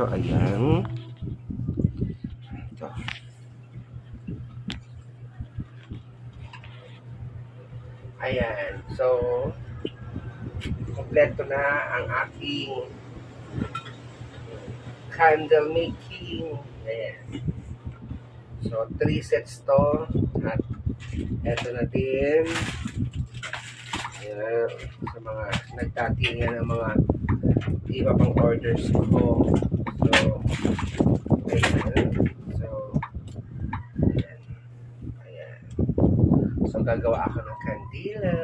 So, ayan. Ito. Ayan. So, kompleto na ang aking candle making. Ayan. So, 3 sets to. At eto na din. Ayan. Sa mga nagtatingan ng mga iba pang orders ko. So, ayan. So, ayan. Ayan. So, gagawa ako ng kandila.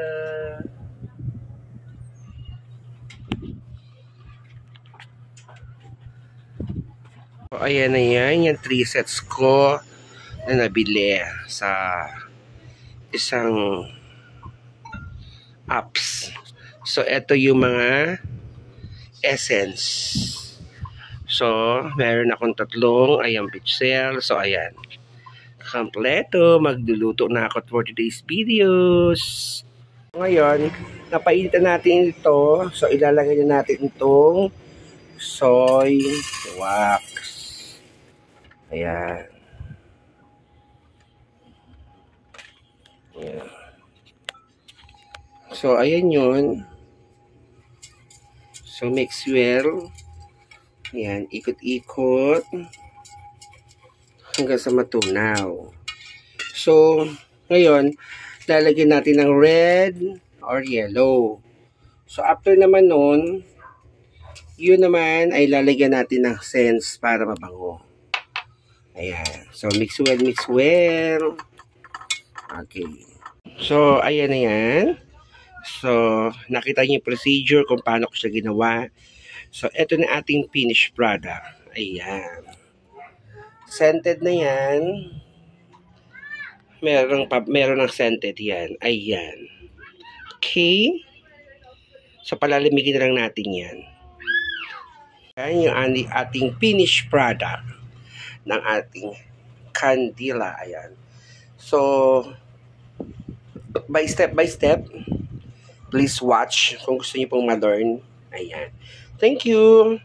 So, ayan na yan. Yung 3 sets ko na nabili sa isang apps. So, ito yung mga essence. So, meron akong tatlong ayang pixel. So, ayan. Kompleto. Magluluto na ako for today's videos. Ngayon, napainitan natin ito. So, ilalagay na natin itong soy wax. Ayan. Ayan. So, ayan yun. So, mix well. Ayan, ikot-ikot hanggang sa matunaw. So, ngayon, lalagyan natin ng red or yellow. So, after naman nun, yun naman ay lalagyan natin ng scents para mabango. Ayan. So, mix well, mix well. Okay. So, ayan na yan. So, nakita niyo yung procedure kung paano ko siya ginawa. So, ito na ating finished product. Ayan. Scented na yan. Meron ng scented yan. Ayan. Okay. So, palalamigin na lang natin yan. Ayan yung ating finished product ng ating kandila. Ayan. So, by step, please watch kung gusto niyo pong ma-learn. Ayan. Thank you.